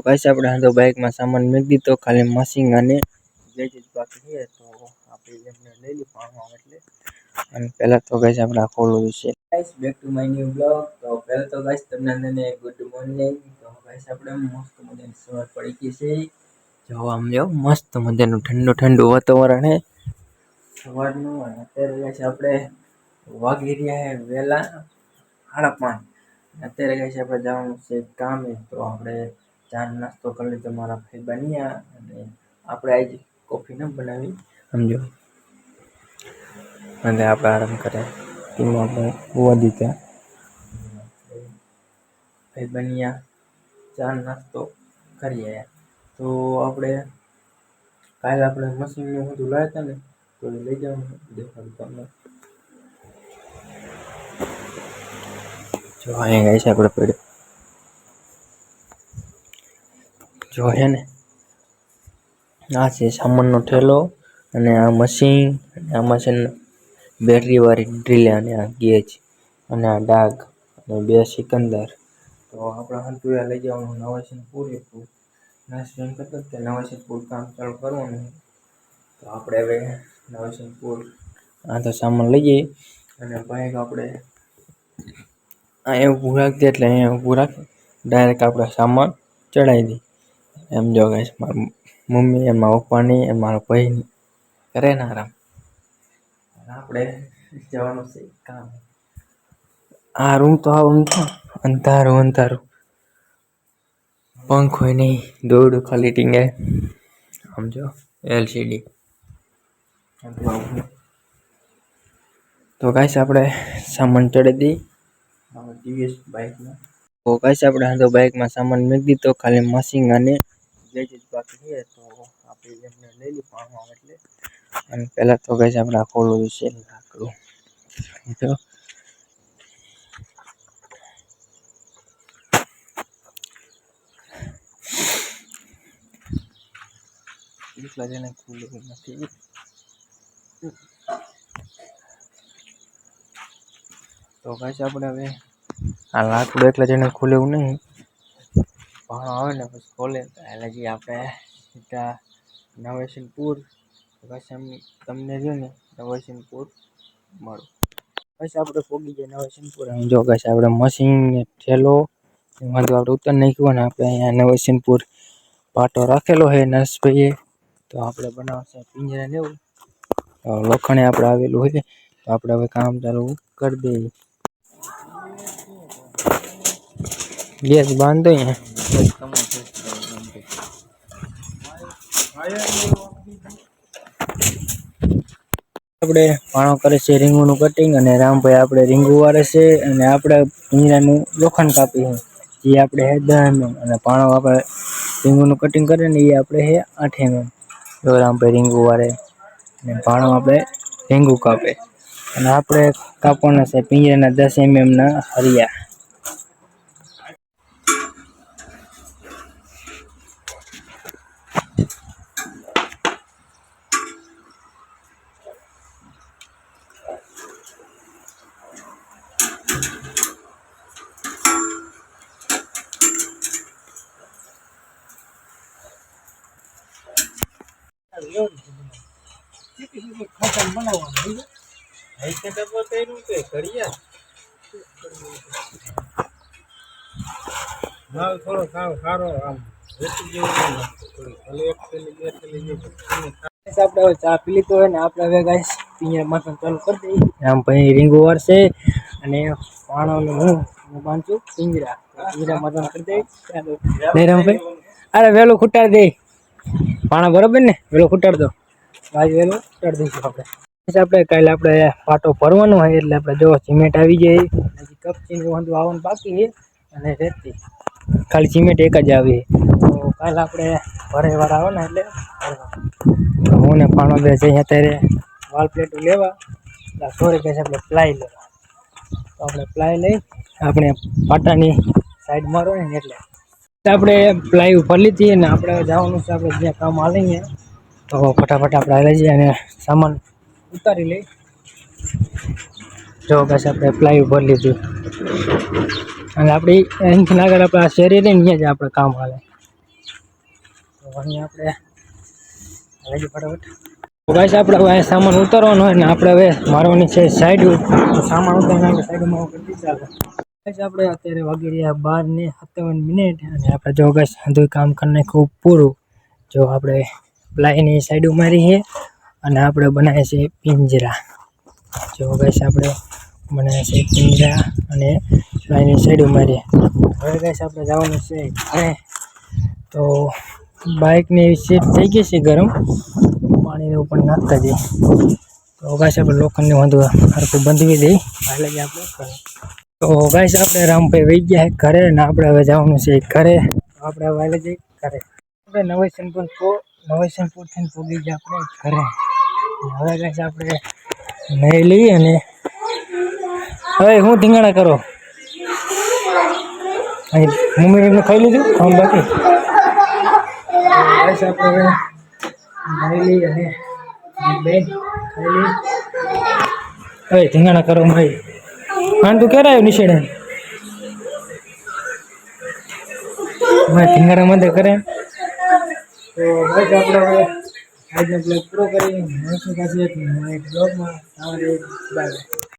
Guys આપણે તો બાઇકમાં સામાન મૂકી દીધો, ખાલી મશીન અને ગેજેટ બાકી છે. તો આપણે એમને લઈ લઈ પાણવા એટલે અને પહેલા તો ગાઈસ આપણે ખોલવું છે. Guys back to my new blog. તો પહેલા તો ગાઈસ તમને અંદરને ગુડ મોર્નિંગ. તો ગાઈસ આપણે મસ્ત મજાની સવાર પડી ગઈ છે. જો આમ જો મસ્ત મજાનું ઠંડુ ઠંડુ વાતાવરણ છે સવારનું. અને અત્યારે ગાઈસ આપણે વાગી રહ્યા છે વહેલા 5:30. અત્યારે ગાઈસ આપણે જવાનું છે કામે. તો આપણે ચા નાસ્તો કરી લીધો મારા ભાઈ બન્યા. અને આપણે આજે કોફી ન બનાવી સમજો, અને આપણે આરામ કરે તેમાં આપણે હોવા દીધા ભાઈ બન્યા ચા નાસ્તો કરીએ. તો આપણે કાલે આપણે મશીનનું બધું લાવ્યા હતા ને, તો એ લઈ જવાનું દેખાડું તમને. જો અહીંયા ગાઈસ આપણે પડ્યો જો હે ને, આ છે સામાનનો ઠેલો અને આ મશીન. આમાં છે ને બેટરી વાળી ડ્રીલ અને આ ગેજ અને આ ડાઘ અને 2 સિકંદર. તો આપણે હંતુયા લઈ જવાનું નવાસીન પૂરેપૂરું નાસ્તો કરતા કે નવાસીન પૂર કામ ચાલુ કરવાનું. તો આપણે હવે નવાસીન પૂર આ તો સામાન લઈ જઈએ. અને બાઈક આપણે અહીંયા ઊભું રાખીએ એટલે અહીંયા ઊભું રાખી ડાયરેક્ટ આપણે સામાન ચડાવી દઈએ. એમ જો ગાઈસ મારી મમ્મી એ મારા પપ્પાની એ મારા ભાઈની કરે ને આરામ. આપણે જવાનું છે કામ. આ રૂમ તો આવું અંધારું અંધારું, પંખો નહીં, દોરડું ખાલી ટીંગે. આમ જો LCD. તો ગાઈસ આપણે સામાન ચડાવી દઈએ TVS બાઇકમાં. તો ગાઈસ આપણે તો બાઇકમાં સામાન મૂકી દીધો, ખાલી મશીન અને ગેજેટ બાકી છે. તો આપણે એમને લઈ લઈ પાણવા એટલે અને પહેલા તો ગાઈસ આપણે ખોલવું છે લાકડું. જો એટલા જણે ખુલ્લું નથી. તો ગાઈસ આપણે હવે આ લાકડું એટલા જણે ખુલે એવું નહીં, ભાણો આવે ને પછી ખોલે. એટલે જે આપણે સીધા નવાસીનપુર. તમને જો ને નવાસીનપુર મળું. બસ આપણે પોગી જાય નવાસીનપુર. જો ગાઈસ આપણે મશીન ઠેલો એમાં તો આપણે ઉતર નાખ્યું. ને આપણે અહીંયા નવાસીનપુર પાટો રાખેલો છે નર્સભાઈએ. તો આપણે બનાવશે પિંજરા ને એવું લોખંડે આપણે આવેલું હોય. તો આપણે હવે કામ ચાલુ કરી દઈએ. ગેસ બાંધો અહીંયા. આપણે પાણો કરે છે રીંગુનું કટિંગ, અને રામભાઈ આપણે રીંગુ વારે છે. અને આપણે પિંજરાનું લોખંડ કાપી છે જે આપણે હે 10 mm. અને પાણો આપણે રીંગુનું કટિંગ કરે ને એ આપણે હે 8 mm. જો રામભાઈ રીંગુ વારે અને પાણો આપણે રીંગુ કાપે. અને આપણે કાપવાના છે પિંજરાના 10 mm ના હરિયા. થોડો સારો આમ આપણે ચા પી લીધો હોય ને, આપણે હવે ગાઈસ પિંજરા માથું ચાલુ કરી દઈએ. આમ ભાઈ રીંગુ વારશે અને પાણો હું બાંધું પિંજરા માથું કરી દઈ. નહીં રામભાઈ, અરે વેલું ખૂટાડ દે પાણા, બરોબર ને? વેલો ખૂટાડ દો. આજ વેલો ખૂટાડ દઈશું આપણે. કાલે આપણે પાટો ભરવાનો હોય એટલે આપણે જો સિમેન્ટ આવી જાય. હજી કપચીને વાંધું આવવાનું બાકી છે અને રેતી ખાલી સિમેન્ટ એક જ આવી. તો કાલે આપણે ભરે વાર આવે ને એટલે હું ને પાણો બે જઈએ અત્યારે વાલ પ્લેટો લેવા. સોરી કહે છે આપણે પ્લાય લેવા. તો આપણે પ્લાય લઈ આપણે પાટાની સાઈડ મારો ને એટલે આપણે પ્લાય ઉપર લીધી. ને આપણે જવાનું છે આપણે જ્યાં કામ હાલે અહીંયા. તો ફટાફટ આપણે હાલે જઈએ અને સામાન ઉતારી લઈ. જો બસ આપણે પ્લાય ઉપર લીધું અને આપણી અહીંથી આગળ આપણે આ શેરી રહીને ત્યાં જ આપણે કામ હાલે. તો અહીં આપણે હજી ફટાફટ તો ગાઈસ આપણે હવે સામાન ઉતારવાનો હોય ને આપણે હવે મારવાની છે સાઈડ. તો સામાન ઉતારીને સાઈડમાં કરી ચાલો ગાઈસ. આપણે અત્યારે વાગી રહ્યા 12:57 અને આપણે જો ગાઈસ બધું કામ કરી નાખ્યું પૂરું. જો આપણે પ્લાયની સાઈડ મારી છે અને આપણે બનાવીએ છીએ પિંજરા. જો ગાઈસ આપણે બનાવીએ છીએ પિંજરા અને પ્લાયની સાઈડ મારીએ. હવે ગાઈસ આપણે જવાનું છે ઘરે. તો બાઇકની સીટ થઈ ગઈ છે ગરમ, પાણીને ઉપર નાખતા જઈએ. તો ગાઈસ આપણે લોખંડને વાંધો હરખું બંધવી દઈ એટલે જ આપણે ઘરે. તો ગાઈસ આપણે રામભાઈ વહી ગયા છે ઘરે ને આપણે હવે જવાનું છે ઘરે. આપણે હવે હાલે જઈએ ઘરે. આપણે નવેસનપુરથી પહોંચી ગયા આપણે ઘરે. હવે ગાઈસ આપણે નહીં લઈએ અને હવે હું ધીંગાણા કરો અહીં મમ્મી એમને ખાઈ લીધું ખાવાનું બાકી. ગાઈસ આપણે હવે નહીં લઈએ અને બેન ખાઈ લઈએ. હવે ધીંગાણા કરો ભાઈ. હા તું ક્યારે આવ્યો નિશેડે? ધીંગાણા મદદ કરે. તો બસ આપણે હવે આજનો બ્લોગ પૂરો કરી બ્લોગમાં બાય.